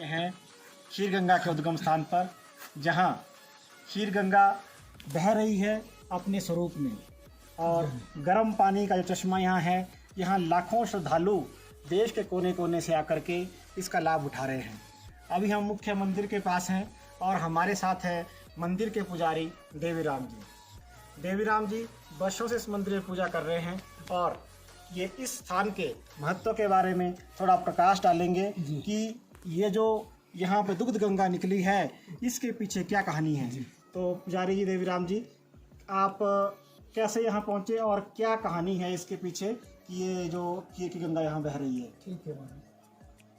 हैं खीर गंगा के उद्गम स्थान पर, जहां खीर गंगा बह रही है अपने स्वरूप में और गर्म पानी का जो चश्मा यहाँ है, यहाँ लाखों श्रद्धालु देश के कोने कोने से आकर के इसका लाभ उठा रहे हैं। अभी हम मुख्य मंदिर के पास हैं और हमारे साथ है मंदिर के पुजारी देवीराम जी। देवीराम जी वर्षों से इस मंदिर में पूजा कर रहे हैं और ये इस स्थान के महत्व के बारे में थोड़ा प्रकाश डालेंगे कि ये जो यहाँ पे दुग्ध गंगा निकली है, इसके पीछे क्या कहानी है। तो पुजारी जी देवीराम जी, आप कैसे यहाँ पहुँचे और क्या कहानी है इसके पीछे कि ये जो खीर की गंगा यहाँ बह रही है। ठीक है भाई,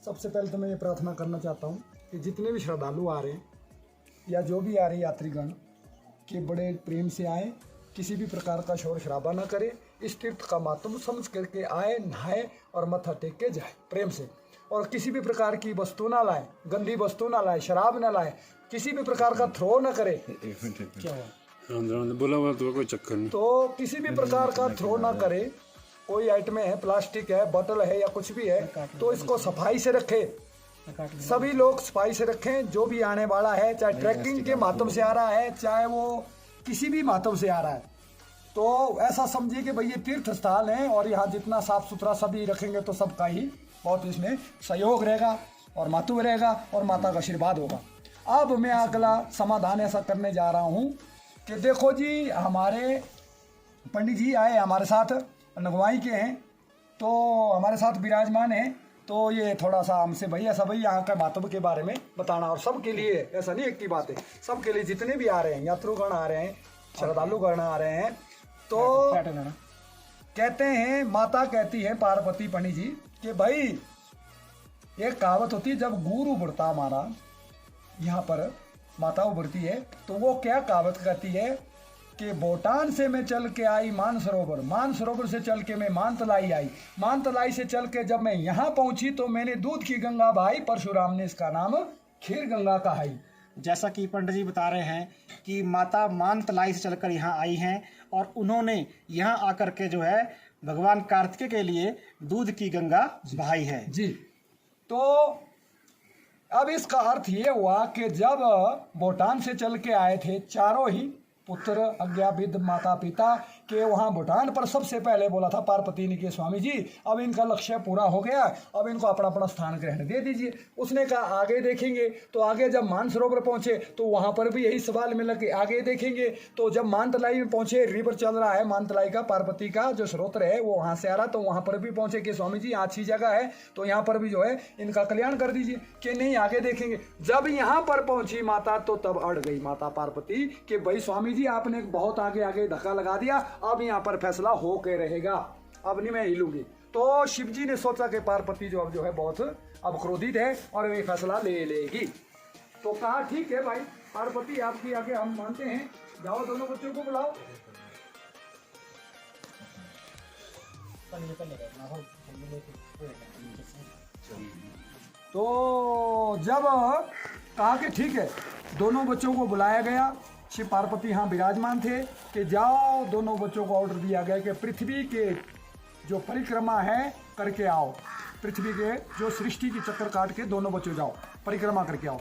सबसे पहले तो मैं ये प्रार्थना करना चाहता हूँ कि जितने भी श्रद्धालु आ रहे हैं या जो भी आ रहे यात्रीगण के बड़े प्रेम से आए, किसी भी प्रकार का शोर शराबा ना करे, इस तीर्थ का महत्व समझ करके आए, नहाए और मत्था टेक के जाए प्रेम से। और किसी भी प्रकार की वस्तु ना लाए, गंदी वस्तु ना लाए, शराब ना लाए, किसी भी प्रकार का थ्रो ना करे। क्या हुआ? बोला हुआ तो कोई चक्कर नहीं। तो किसी भी प्रकार का थ्रो ना करे। कोई आइटम है, प्लास्टिक है, बोतल है या कुछ भी है, तो इसको सफाई से रखे। सभी लोग सफाई से रखें। जो भी आने वाला है, चाहे ट्रैकिंग के माध्यम से आ रहा है, चाहे वो किसी भी माध्यम से आ रहा है, तो ऐसा समझिए कि भाई ये तीर्थ स्थल है और यहाँ जितना साफ सुथरा सभी रखेंगे तो सबका ही बहुत इसमें सहयोग रहेगा और महत्व रहेगा और माता का आशीर्वाद होगा। अब मैं अगला समाधान ऐसा करने जा रहा हूँ कि देखो जी, हमारे पंडित जी आए हमारे साथ, नगवाई के हैं, तो हमारे साथ विराजमान है। तो ये थोड़ा सा हमसे भाई ऐसा भाई यहाँ के महत्व के बारे में बताना, और सबके लिए, ऐसा नहीं एक की बात है, सबके लिए जितने भी आ रहे हैं, यात्रुगण आ रहे हैं, श्रद्धालुगण आ रहे हैं, तो कहते हैं, माता कहती है पार्वती पंडित जी कि भाई एक कहावत होती है, जब गुरु उभरता हमारा यहाँ पर माता उभरती है, तो वो क्या कहावत कहती है कि भूटान से मैं चल के आई मानसरोवर, मानसरोवर से चल के मैं मानतलाई आई, मानतलाई से चल के जब मैं यहाँ पहुंची तो मैंने दूध की गंगा बहाई, परशुराम ने इसका नाम खीर गंगा कहाई। जैसा कि पंडित जी बता रहे हैं कि माता मानतलाई से चलकर यहाँ आई हैं और उन्होंने यहाँ आकर के जो है भगवान कार्तिकेय के लिए दूध की गंगा बहाई है जी। तो अब इसका अर्थ ये हुआ कि जब भूटान से चल के आए थे चारों ही पुत्र, अज्ञाविद माता पिता के, वहाँ भूटान पर सबसे पहले बोला था पार्वती ने कि स्वामी जी अब इनका लक्ष्य पूरा हो गया, अब इनको अपना अपना स्थान ग्रहण दे दीजिए। उसने कहा आगे देखेंगे। तो आगे जब मानसरोवर पहुंचे तो वहाँ पर भी यही सवाल मिला कि आगे देखेंगे। तो जब मानतलाई में पहुंचे, रिवर चल रहा है मानतलाई का, पार्वती का जो स्रोत है वो वहाँ से आ रहा, तो वहाँ पर भी पहुंचे कि स्वामी जी अच्छी जगह है, तो यहाँ पर भी जो है इनका कल्याण कर दीजिए। कि नहीं आगे देखेंगे। जब यहाँ पर पहुंची माता तो तब अड़ गई माता पार्वती कि भाई स्वामी जी आपने बहुत आगे आगे धक्का लगा दिया, अब यहाँ पर फैसला हो के रहेगा, अब नहीं मैं हिलूंगी। तो शिव जी ने सोचा कि पार्वती जो अब जो है बहुत अब क्रोधित है और वे फैसला ले लेगी। तो कहा ठीक है भाई पार्वती आपकी आगे हम मानते हैं, जाओ दोनों बच्चों को बुलाओ। तो जब कहा कि ठीक है, दोनों बच्चों को बुलाया गया, शिव पार्वती यहाँ विराजमान थे कि जाओ, दोनों बच्चों को ऑर्डर दिया गया कि पृथ्वी के जो परिक्रमा है करके आओ, पृथ्वी के जो सृष्टि की चक्कर काट के दोनों बच्चों जाओ परिक्रमा करके आओ।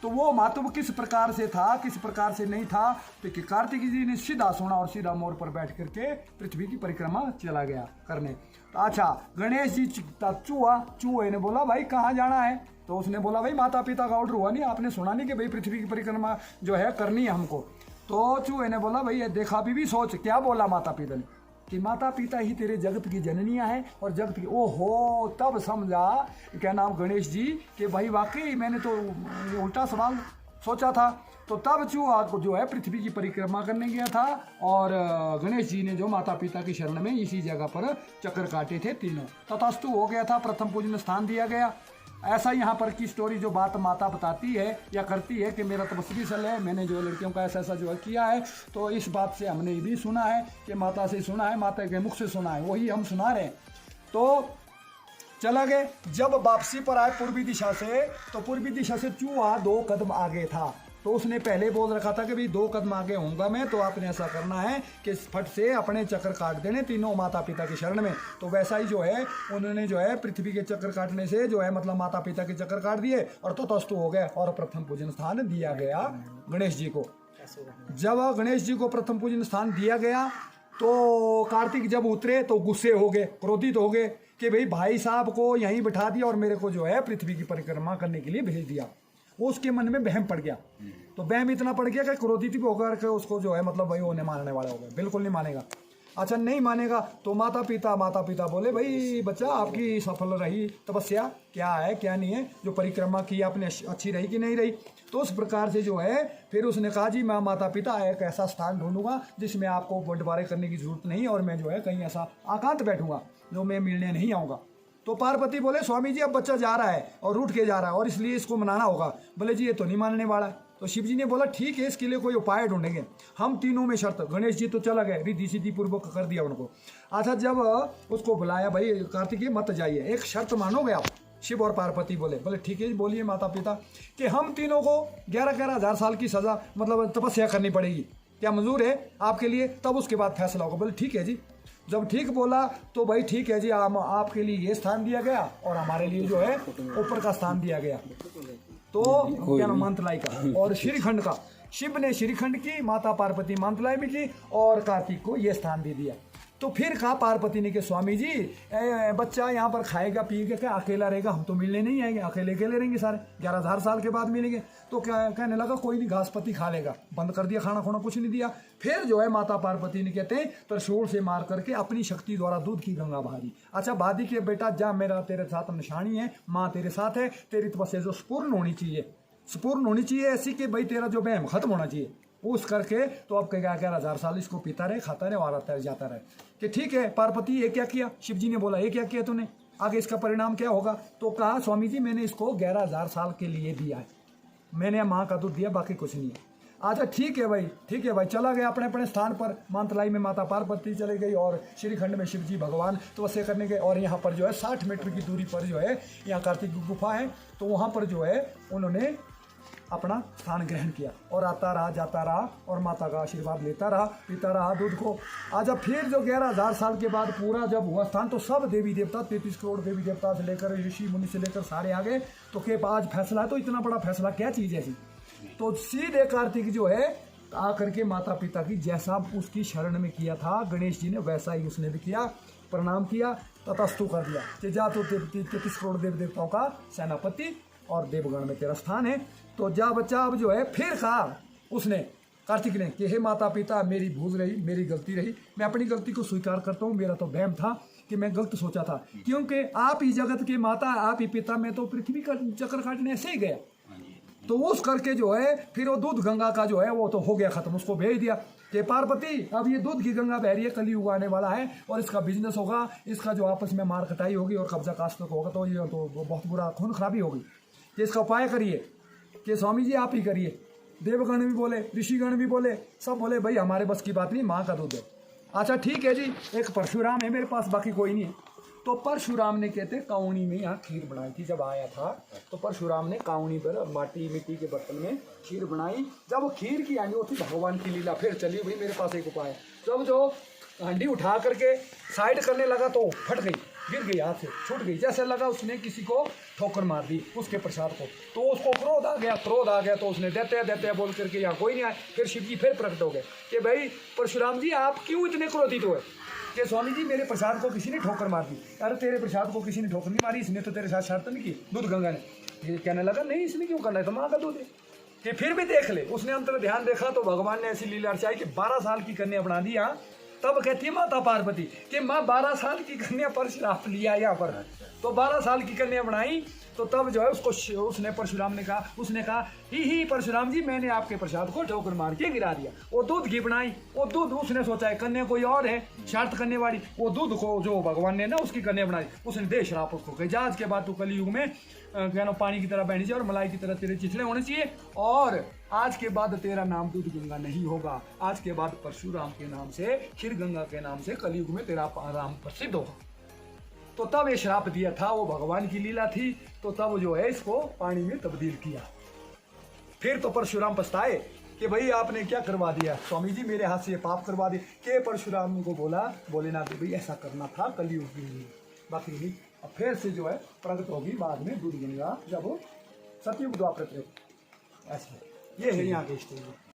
तो वो महत्व किस प्रकार से था, किस प्रकार से नहीं था, तो कि कार्तिक जी ने सीधा सुना और सीधा मोर पर बैठ करके पृथ्वी की परिक्रमा चला गया करने। तो अच्छा, गणेश जी चूहे ने बोला भाई कहाँ जाना है, तो उसने बोला भाई माता पिता का ऑर्डर हुआ नहीं, आपने सुना नहीं कि भाई पृथ्वी की परिक्रमा जो है करनी है हमको। तो चूहे ने बोला भाई ये देखा भी सोच, क्या बोला माता पिता ने कि माता पिता ही तेरे जगत की जननियाँ हैं और जगत की, ओहो, तब समझा क्या नाम गणेश जी कि भाई वाकई मैंने तो ये उल्टा सवाल सोचा था। तो तब चूहा जो है पृथ्वी की परिक्रमा करने गया था और गणेश जी ने जो माता पिता की शरण में इसी जगह पर चक्कर काटे थे तीनों, तथास्तु हो गया था, प्रथम पूजन स्थान दिया गया। ऐसा यहाँ पर की स्टोरी जो बात माता बताती है या करती है कि मेरा तपस्वी स्थल है, मैंने जो लड़कियों का ऐसा ऐसा जो है किया है, तो इस बात से हमने भी सुना है कि माता से सुना है, माता के मुख से सुना है, वही हम सुना रहे हैं। तो चला गए। जब वापसी पर आए पूर्वी दिशा से, तो पूर्वी दिशा से चूहा 2 कदम आगे था, तो उसने पहले बोल रखा था कि भाई 2 कदम आगे होऊंगा मैं, तो आपने ऐसा करना है कि फट से अपने चक्कर काट देने तीनों माता पिता के शरण में। तो वैसा ही जो है उन्होंने जो है पृथ्वी के चक्कर काटने से जो है मतलब माता पिता के चक्कर काट दिए और ततस्तु हो गए और प्रथम पूजन स्थान दिया गया गणेश जी को। जब गणेश जी को प्रथम पूजन स्थान दिया गया तो कार्तिक जब उतरे तो गुस्से हो गए, क्रोधित हो गए कि भाई साहब को यहीं बिठा दिया और मेरे को जो है पृथ्वी की परिक्रमा करने के लिए भेज दिया। वो उसके मन में बहम पड़ गया। तो बहम इतना पड़ गया कि क्रोधित भी होकर के उसको जो है मतलब भाई वो नहीं मानने वाला हो गया, बिल्कुल नहीं मानेगा। अच्छा नहीं मानेगा तो माता पिता बोले भाई बच्चा आपकी सफल रही तपस्या, क्या है क्या नहीं है, जो परिक्रमा की आपने अच्छी रही कि नहीं रही। तो उस प्रकार से जो है फिर उसने कहा जी मैं माता पिता एक ऐसा स्थान ढूंढूंगा जिसमें आपको बंटवारे करने की जरूरत नहीं और मैं जो है कहीं ऐसा एकांत बैठूंगा जो मैं मिलने नहीं आऊँगा। तो पार्वती बोले स्वामी जी अब बच्चा जा रहा है और रूठ के जा रहा है और इसलिए इसको मनाना होगा। बोले जी ये तो नहीं मानने वाला। तो शिव जी ने बोला ठीक है इसके लिए कोई उपाय ढूंढेंगे हम तीनों में शर्त। गणेश जी तो चला गए, रिद्धि सिद्धि पूर्वक कर दिया उनको। अच्छा जब उसको बुलाया भाई कार्तिकेय मत जाइए, एक शर्त मानोगे आप? शिव और पार्वती बोले ठीक है जी बोलिए माता पिता कि हम तीनों को 11-11 हज़ार साल की सजा मतलब तपस्या करनी पड़ेगी, क्या मंजूर है आपके लिए? तब उसके बाद फैसला होगा। बोले ठीक है जी। जब ठीक बोला तो भाई ठीक है जी आपके लिए ये स्थान दिया गया और हमारे लिए जो है ऊपर का स्थान दिया गया। तो क्या नाम मंतलाई का और श्रीखंड का, शिव ने श्रीखंड की, माता पार्वती मंतलाई में की और कार्तिक को ये स्थान दे दिया। तो फिर कहा पार्वती ने कि स्वामी जी बच्चा यहाँ पर खाएगा पिएगा क्या, अकेला रहेगा, हम तो मिलने नहीं आएंगे, अकेले रहेंगे सारे, 11,000 साल के बाद मिलेंगे। तो क्या कहने लगा कोई नहीं घास पत्ती खा लेगा। बंद कर दिया खाना खोना, कुछ नहीं दिया। फिर जो है माता पार्वती ने कहते हैं त्रिशूल से मार करके अपनी शक्ति द्वारा दूध की गंगा बहा। अच्छा बादी के बेटा जा मेरा तेरे साथ निशानी है, माँ तेरे साथ है, तेरी तपस्या जो स्पूर्ण होनी चाहिए ऐसी कि भाई तेरा जो बहम खत्म होना चाहिए उस करके। तो अब कहेगा 11,000 साल इसको पीता रहे खाता रहे और आता रहे जाता रहे कि ठीक है पार्वती ये क्या किया? शिव जी ने बोला ये क्या किया तूने, आगे इसका परिणाम क्या होगा? तो कहा स्वामी जी मैंने इसको 11,000 साल के लिए दिया है, मैंने माँ का दूध दिया बाकी कुछ नहीं है। अच्छा ठीक है भाई चला गया अपने अपने स्थान पर। मानतलाई में माता पार्वती चली गई और श्रीखंड में शिव जी भगवान तपस्या करने गए। और यहाँ पर जो है 60 मीटर की दूरी पर जो है यहाँ कार्तिक की गुफा है, तो वहाँ पर जो है उन्होंने अपना स्थान ग्रहण किया और आता रहा जाता रहा और माता का आशीर्वाद लेता रहा पीता रहा दूध को। आज अब फिर जो 11,000 साल के बाद पूरा जब हुआ स्थान तो सब देवी देवता 33 करोड़ देवी देवता से लेकर ऋषि मुनि से लेकर सारे आ गए। तो के आज फैसला है, तो इतना बड़ा फैसला क्या चीज़ है ऐसी? तो सीधे कार्तिक जो है आकर के माता पिता की जैसा उसकी शरण में किया था गणेश जी ने वैसा ही उसने भी किया, प्रणाम किया, ततस्तु कर दिया कि जा तो 33 करोड़ देव देवताओं का सेनापति और देवगण में तेरा स्थान है, तो जा बच्चा। अब जो है फिर कहा उसने कार्तिक ने कि हे माता पिता मेरी भूल रही, मेरी गलती रही, मैं अपनी गलती को स्वीकार करता हूँ। मेरा तो वहम था कि मैं गलत सोचा था, क्योंकि आप ही जगत के माता आप ही पिता, मैं तो पृथ्वी का चक्कर काटने ऐसे ही गया। तो उस करके जो है फिर वो दूध गंगा का जो है वो तो हो गया खत्म, उसको भेज दिया कि पार्वती अब ये दूध की गंगा बह रही है, कलयुग आने वाला है और इसका बिजनेस होगा, इसका जो आपस में मार कटाई होगी और कब्जा कास्ट होगा, तो ये तो बहुत बुरा खून खराबी होगी। कि इसका उपाय करिए कि स्वामी जी आप ही करिए। देवगण भी बोले, ऋषिगण भी बोले, सब बोले भाई हमारे बस की बात नहीं, माँ का दूध है। अच्छा ठीक है जी, एक परशुराम है मेरे पास, बाकी कोई नहीं है। तो परशुराम ने कहते काउनी में यहाँ खीर बनाई थी। जब आया था तो परशुराम ने काउनी पर मिट्टी के बर्तन में खीर बनाई। जब वो खीर की हांडी होती भगवान की लीला फिर चली। भाई मेरे पास एक उपाय है। जब जो हांडी उठा करके साइड करने लगा तो फट गई, गिर गई, हाथ से छूट गई, जैसे लगा उसने किसी को ठोकर मार दी उसके प्रसाद को। तो उसको क्रोध आ गया तो उसने देते बोल करके यहाँ कोई नहीं आया। फिर शिव जी फिर प्रकट हो गए कि भाई परशुराम जी आप क्यों इतने क्रोधित हुए कि स्वामी जी मेरे प्रसाद को किसी ने ठोकर मार दी। अरे तेरे प्रसाद को किसी ने ठोकर नहीं मारी, इसने तो तेरे साथ शर्त नहीं की, दूध गंगा ने। ये कहने लगा नहीं इसने क्यों करना है, तो माँ का दूध है कि फिर भी देख ले। उसने अंतर ध्यान देखा तो भगवान ने ऐसी लीला रचाई कि 12 साल की कन्या बना दी। यहाँ तब कहती है माता पार्वती कि माँ 12 साल की कन्या पर श्राप लिया यहाँ पर। तो 12 साल की कन्या बनाई। तो तब जो है उसने परशुराम ने कहा, उसने कहा ही परशुराम जी मैंने आपके प्रसाद को ठोकर मार के गिरा दिया। वो दूध घी बनाई, वो दूध उसने सोचा है कन्या कोई और है शर्त करने वाली, वो दूध को जो भगवान ने ना उसकी कन्या बनाई, उसने दे श्राप उसको कि जहाज के बाद तू कलयुग में कहना पानी की तरह बहनी चाहिए और मलाई की तरह तेरे चिथड़े होने चाहिए, और आज के बाद तेरा नाम दूध गंगा नहीं होगा, आज के बाद परशुराम के नाम से क्षीर गंगा के नाम से कलयुग में तेरा राम प्रसिद्ध होगा। तो तब ये श्राप दिया था, वो भगवान की लीला थी। तो तब जो है इसको पानी में तब्दील किया। फिर तो परशुराम पछताए कि भाई आपने क्या करवा दिया, स्वामी जी मेरे हाथ से ये पाप करवा दिए। के परशुराम को बोला, भोलेनाथ भाई ऐसा करना था कलयुग के लिए, बाकी नहीं। अब फिर से जो है प्रगट होगी बाद में दूध गंगा, जब सतयुग द्वापर ऐसे। ये है यहाँ के स्टोरी।